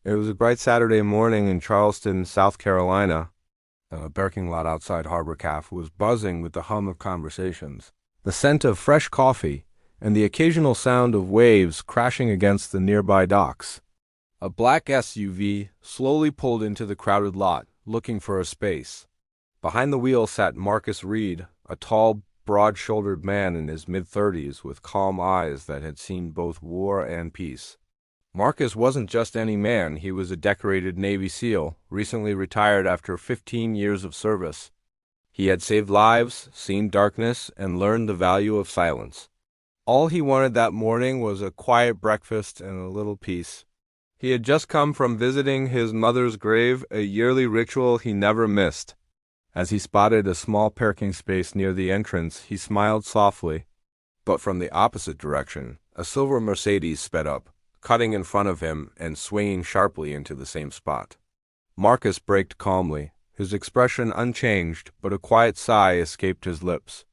It was a bright Saturday morning in Charleston, South Carolina. A parking lot outside Harbor Café was buzzing with the hum of conversations, the scent of fresh coffee, and the occasional sound of waves crashing against the nearby docks. A black SUV slowly pulled into the crowded lot, looking for a space. Behind the wheel sat Marcus Reed, a tall, broad-shouldered man in his mid-30s with calm eyes that had seen both war and peace. Marcus wasn't just any man, he was a decorated Navy SEAL, recently retired after 15 years of service. He had saved lives, seen darkness, and learned the value of silence. All he wanted that morning was a quiet breakfast and a little peace. He had just come from visiting his mother's grave, a yearly ritual he never missed. As he spotted a small parking space near the entrance, he smiled softly. But from the opposite direction, a silver Mercedes sped up, cutting in front of him and swinging sharply into the same spot. Marcus braked calmly, his expression unchanged, but a quiet sigh escaped his lips.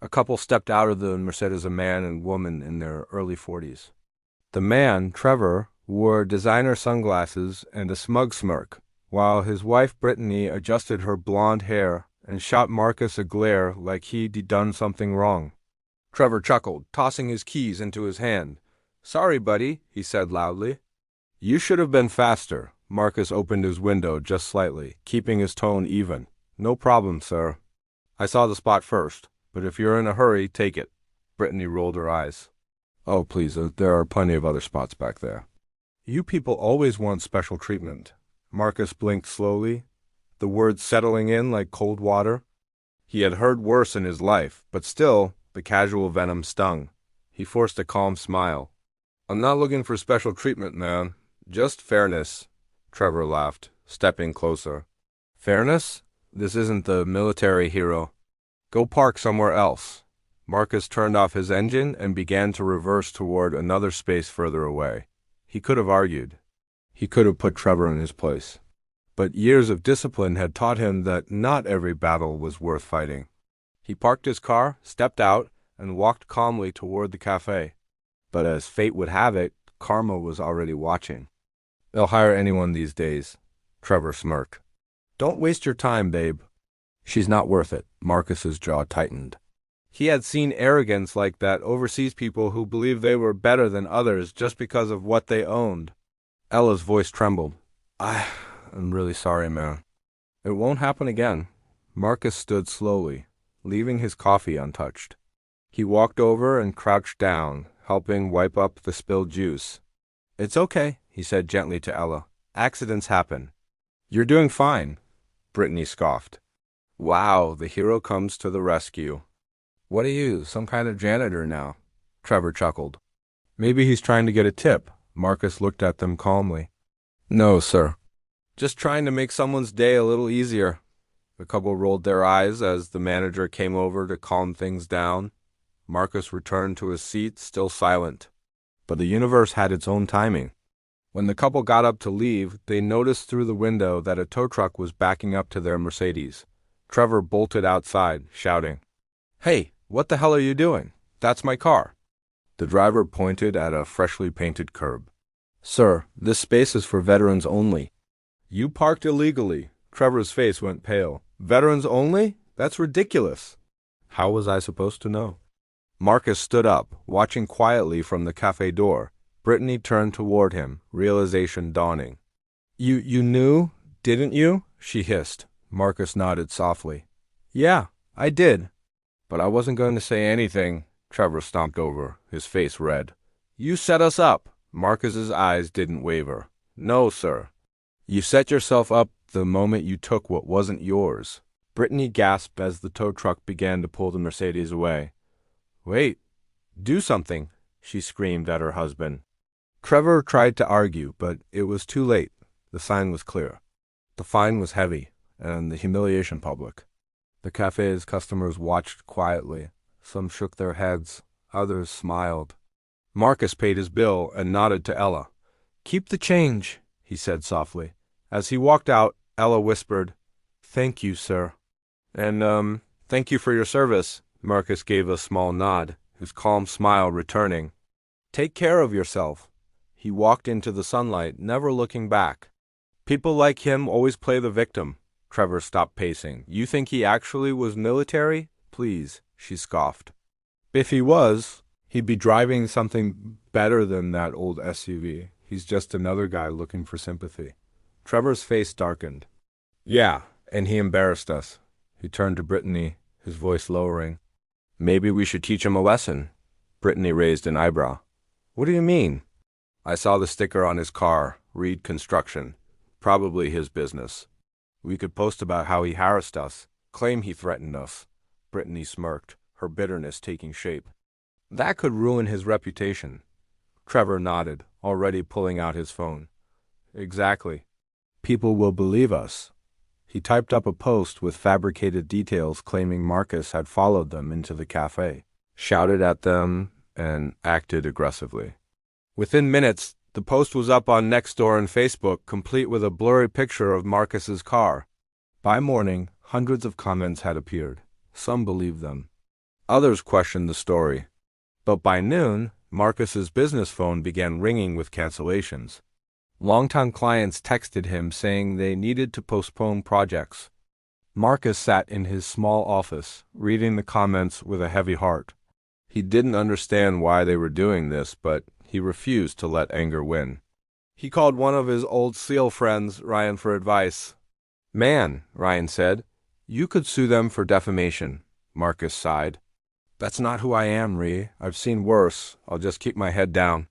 A couple stepped out of the Mercedes, a man and woman in their early 40s. The man, Trevor, wore designer sunglasses and a smug smirk, while his wife Brittany adjusted her blonde hair and shot Marcus a glare like he'd done something wrong. Trevor chuckled, tossing his keys into his hand. "Sorry, buddy," he said loudly. "You should have been faster." Marcus opened his window just slightly, keeping his tone even. "No problem, sir. I saw the spot first, but if you're in a hurry, take it." Brittany rolled her eyes. "Oh, please, there are plenty of other spots back there." "You people always want special treatment." Marcus blinked slowly, the words settling in like cold water. He had heard worse in his life, but still, the casual venom stung. He forced a calm smile. "I'm not looking for special treatment, man. Just fairness." Trevor laughed, stepping closer. "Fairness? This isn't the military, hero. Go park somewhere else." Marcus turned off his engine and began to reverse toward another space further away. He could have argued. He could have put Trevor in his place. But years of discipline had taught him that not every battle was worth fighting. He parked his car, stepped out, and walked calmly toward the café. But as fate would have it, karma was already watching. "They'll hire anyone these days," Trevor smirked. "Don't waste your time, babe." "She's not worth it." Marcus's jaw tightened. He had seen arrogance like that overseas, people who believed they were better than others just because of what they owned. Ella's voice trembled. I'm really sorry, man." "It won't happen again." Marcus stood slowly, leaving his coffee untouched. He walked over and crouched down, helping wipe up the spilled juice. "It's okay," he said gently to Ella. "Accidents happen." "You're doing fine," Brittany scoffed. "Wow, the hero comes to the rescue." "What are you, some kind of janitor now?" Trevor chuckled. "Maybe he's trying to get a tip." Marcus looked at them calmly. "No, sir. Just trying to make someone's day a little easier." The couple rolled their eyes as the manager came over to calm things down. Marcus returned to his seat, still silent. But the universe had its own timing. When the couple got up to leave, they noticed through the window that a tow truck was backing up to their Mercedes. Trevor bolted outside, shouting, "Hey, what the hell are you doing? That's my car." The driver pointed at a freshly painted curb. "Sir, this space is for veterans only." "You parked illegally." Trevor's face went pale. "Veterans only? That's ridiculous." How was I supposed to know? Marcus stood up, watching quietly from the cafe door. Brittany turned toward him, realization dawning. You knew, didn't you?" she hissed. Marcus nodded softly. "Yeah, I did. But I wasn't going to say anything." Trevor stomped over, his face red. "You set us up." Marcus's eyes didn't waver. "No, sir. You set yourself up the moment you took what wasn't yours." Brittany gasped as the tow truck began to pull the Mercedes away. "Wait, do something," she screamed at her husband. Trevor tried to argue, but it was too late. The sign was clear. The fine was heavy, and the humiliation public. The cafe's customers watched quietly. Some shook their heads, others smiled. Marcus paid his bill and nodded to Ella. "Keep the change," he said softly. As he walked out, Ella whispered, "Thank you, sir." And, thank you for your service." Marcus gave a small nod, his calm smile returning. "Take care of yourself." He walked into the sunlight, never looking back. People like him always play the victim. Trevor stopped pacing. You think he actually was military? Please, she scoffed. If he was, he'd be driving something better than that old SUV. He's just another guy looking for sympathy. Trevor's face darkened. Yeah, and he embarrassed us. He turned to Brittany, his voice lowering. Maybe we should teach him a lesson. Brittany raised an eyebrow. What do you mean? I saw the sticker on his car, Reed Construction. Probably his business. We could post about how he harassed us, claim he threatened us. Brittany smirked, her bitterness taking shape. That could ruin his reputation. Trevor nodded, already pulling out his phone. Exactly. People will believe us. He typed up a post with fabricated details claiming Marcus had followed them into the café, shouted at them, and acted aggressively. Within minutes, the post was up on Nextdoor and Facebook, complete with a blurry picture of Marcus's car. By morning, hundreds of comments had appeared. Some believed them. Others questioned the story. But by noon, Marcus's business phone began ringing with cancellations. Longtime clients texted him saying they needed to postpone projects. Marcus sat in his small office, reading the comments with a heavy heart. He didn't understand why they were doing this, but he refused to let anger win. He called one of his old SEAL friends, Ryan, for advice. Man, Ryan said, you could sue them for defamation. Marcus sighed. That's not who I am, Ree. I've seen worse. I'll just keep my head down.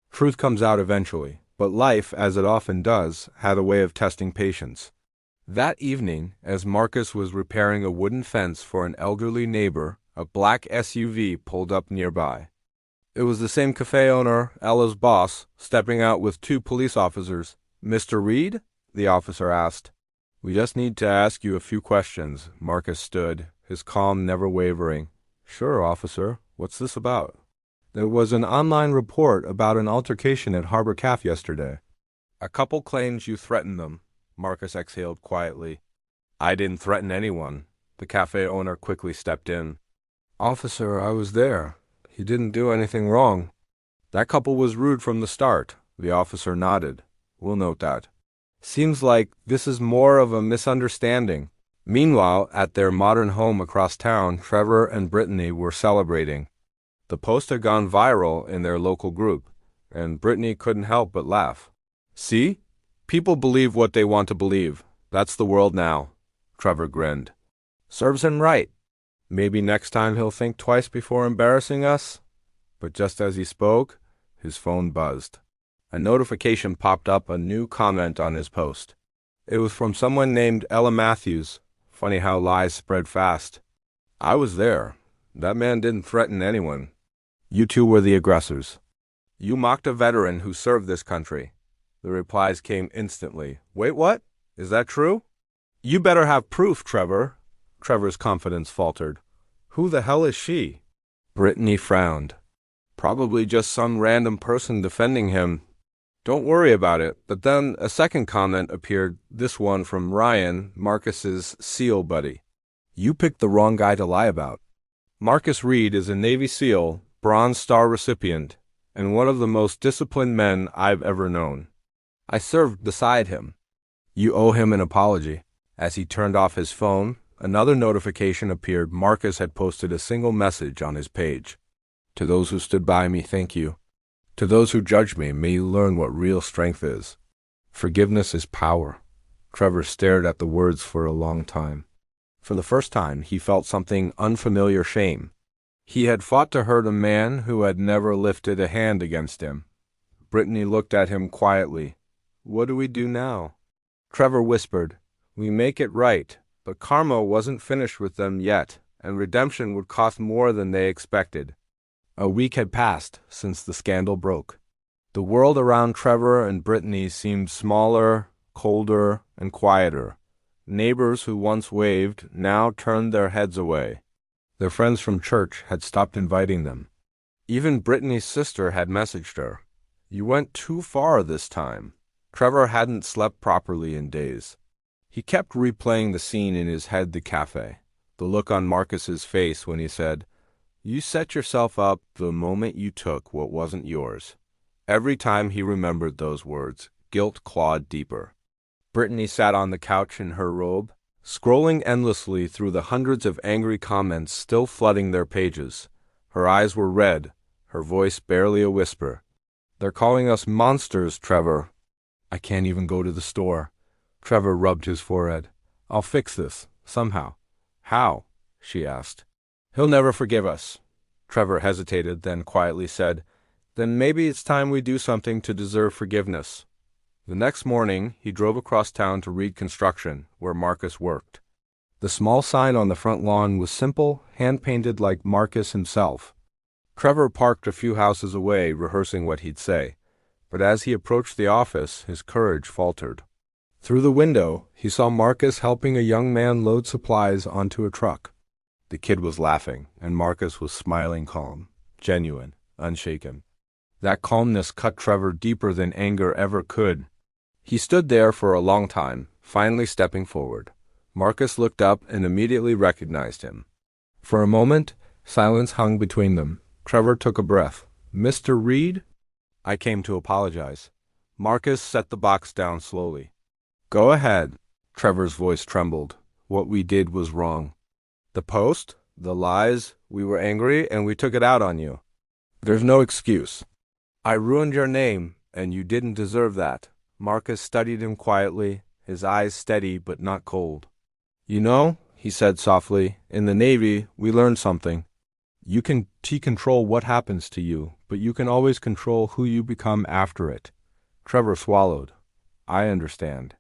Truth comes out eventually. But life, as it often does, had a way of testing patience. That evening, as Marcus was repairing a wooden fence for an elderly neighbor, a black SUV pulled up nearby. It was the same cafe owner, Ella's boss, stepping out with 2 police officers. Mr. Reed? The officer asked. We just need to ask you a few questions. Marcus stood, his calm never wavering. Sure, officer. What's this about? There was an online report about an altercation at Harbor Cafe yesterday. A couple claims you threatened them. Marcus exhaled quietly. I didn't threaten anyone. The cafe owner quickly stepped in. Officer, I was there. He didn't do anything wrong. That couple was rude from the start. The officer nodded. We'll note that. Seems like this is more of a misunderstanding. Meanwhile, at their modern home across town, Trevor and Brittany were celebrating. The post had gone viral in their local group, and Brittany couldn't help but laugh. See? People believe what they want to believe. That's the world now. Trevor grinned. Serves him right. Maybe next time he'll think twice before embarrassing us? But just as he spoke, his phone buzzed. A notification popped up, a new comment on his post. It was from someone named Ella Matthews. Funny how lies spread fast. I was there. That man didn't threaten anyone. You two were the aggressors. You mocked a veteran who served this country. The replies came instantly. Wait, what? Is that true? You better have proof, Trevor. Trevor's confidence faltered. Who the hell is she? Brittany frowned. Probably just some random person defending him. Don't worry about it. But then a second comment appeared, this one from Ryan, Marcus's SEAL buddy. You picked the wrong guy to lie about. Marcus Reed is a Navy SEAL, Bronze Star recipient, and one of the most disciplined men I've ever known. I served beside him. You owe him an apology. As he turned off his phone, another notification appeared. Marcus had posted a single message on his page. To those who stood by me, thank you. To those who judged me, may you learn what real strength is. Forgiveness is power. Trevor stared at the words for a long time. For the first time, he felt something unfamiliar shame. He had fought to hurt a man who had never lifted a hand against him. Brittany looked at him quietly. What do we do now? Trevor whispered, We make it right, but karma wasn't finished with them yet, and redemption would cost more than they expected. A week had passed since the scandal broke. The world around Trevor and Brittany seemed smaller, colder, and quieter. Neighbors who once waved now turned their heads away. Their friends from church had stopped inviting them. Even Brittany's sister had messaged her. You went too far this time. Trevor hadn't slept properly in days. He kept replaying the scene in his head, the cafe. The look on Marcus's face when he said, You set yourself up the moment you took what wasn't yours. Every time he remembered those words, guilt clawed deeper. Brittany sat on the couch in her robe, scrolling endlessly through the hundreds of angry comments still flooding their pages. Her eyes were red, her voice barely a whisper. "They're calling us monsters, Trevor." "I can't even go to the store." Trevor rubbed his forehead. "I'll fix this, somehow." "How?" she asked. "He'll never forgive us." Trevor hesitated, then quietly said, "Then maybe it's time we do something to deserve forgiveness." The next morning, he drove across town to Reed Construction, where Marcus worked. The small sign on the front lawn was simple, hand-painted like Marcus himself. Trevor parked a few houses away, rehearsing what he'd say, but as he approached the office, his courage faltered. Through the window, he saw Marcus helping a young man load supplies onto a truck. The kid was laughing, and Marcus was smiling calm, genuine, unshaken. That calmness cut Trevor deeper than anger ever could. He stood there for a long time, finally stepping forward. Marcus looked up and immediately recognized him. For a moment, silence hung between them. Trevor took a breath. "Mr. Reed?" "I came to apologize." Marcus set the box down slowly. "Go ahead." Trevor's voice trembled. "What we did was wrong. The post, the lies, we were angry and we took it out on you. There's no excuse. I ruined your name, and you didn't deserve that." Marcus studied him quietly, his eyes steady but not cold. "You know," he said softly, "in the Navy, we learned something. You can control what happens to you, but you can always control who you become after it." Trevor swallowed. "I understand.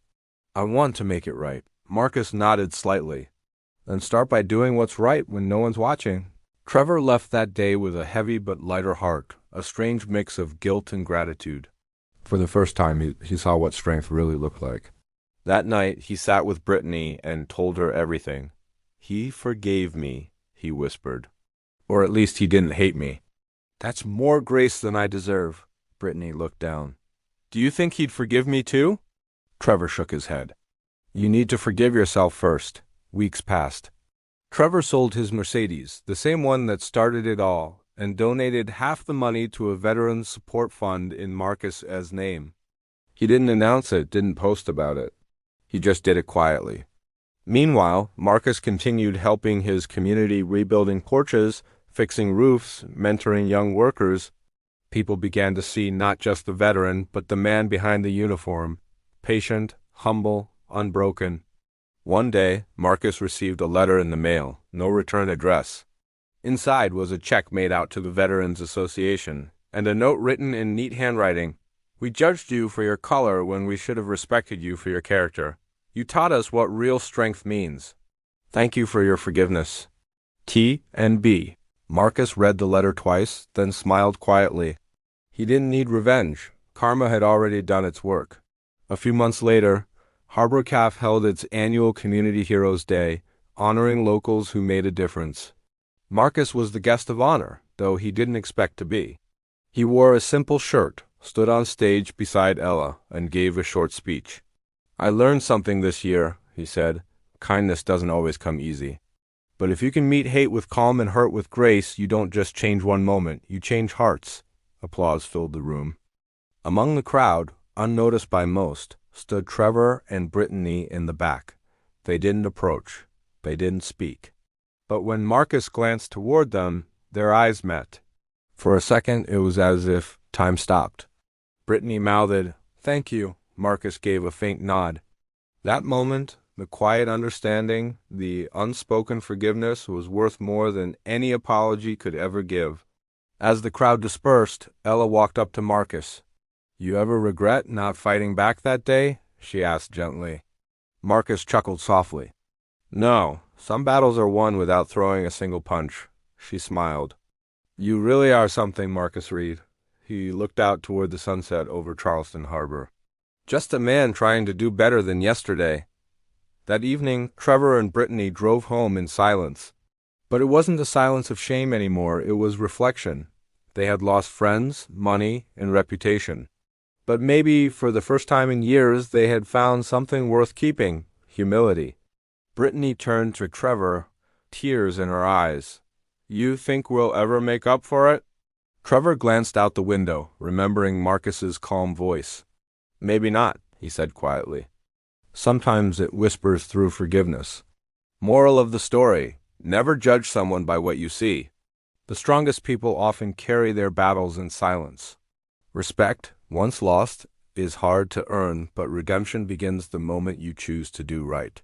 I want to make it right." Marcus nodded slightly. "Then start by doing what's right when no one's watching." Trevor left that day with a heavy but lighter heart, a strange mix of guilt and gratitude. For the first time, he saw what strength really looked like. That night, he sat with Brittany and told her everything. "He forgave me," he whispered. "Or at least he didn't hate me." "That's more grace than I deserve." Brittany looked down. "Do you think he'd forgive me too?" Trevor shook his head. "You need to forgive yourself first." Weeks passed. Trevor sold his Mercedes, the same one that started it all, and donated half the money to a veterans support fund in Marcus's name. He didn't announce it, didn't post about it. He just did it quietly. Meanwhile, Marcus continued helping his community rebuilding porches, fixing roofs, mentoring young workers. People began to see not just the veteran, but the man behind the uniform, patient, humble, unbroken. One day, Marcus received a letter in the mail, no return address. Inside was a check made out to the Veterans Association, and a note written in neat handwriting. "We judged you for your color when we should have respected you for your character. You taught us what real strength means. Thank you for your forgiveness. T and B." Marcus read the letter twice, then smiled quietly. He didn't need revenge. Karma had already done its work. A few months later, Harbor Caf held its annual Community Heroes Day, honoring locals who made a difference. Marcus was the guest of honor, though he didn't expect to be. He wore a simple shirt, stood on stage beside Ella, and gave a short speech. "I learned something this year," he said. "Kindness doesn't always come easy. But if you can meet hate with calm and hurt with grace, you don't just change one moment, you change hearts." Applause filled the room. Among the crowd, unnoticed by most, stood Trevor and Brittany in the back. They didn't approach. They didn't speak. But when Marcus glanced toward them, their eyes met. For a second, it was as if time stopped. Brittany mouthed, "Thank you." Marcus gave a faint nod. That moment, the quiet understanding, the unspoken forgiveness was worth more than any apology could ever give. As the crowd dispersed, Ella walked up to Marcus. "You ever regret not fighting back that day?" she asked gently. Marcus chuckled softly. "No, some battles are won without throwing a single punch." She smiled. "You really are something, Marcus Reed." He looked out toward the sunset over Charleston Harbor. "Just a man trying to do better than yesterday." That evening, Trevor and Brittany drove home in silence. But it wasn't a silence of shame anymore, it was reflection. They had lost friends, money, and reputation. But maybe, for the first time in years, they had found something worth keeping: humility. Brittany turned to Trevor, tears in her eyes. "You think we'll ever make up for it?" Trevor glanced out the window, remembering Marcus's calm voice. Maybe not, he said quietly. Sometimes it whispers through forgiveness. Moral of the story: never judge someone by what you see. The strongest people often carry their battles in silence. Respect, once lost, is hard to earn, but redemption begins the moment you choose to do right.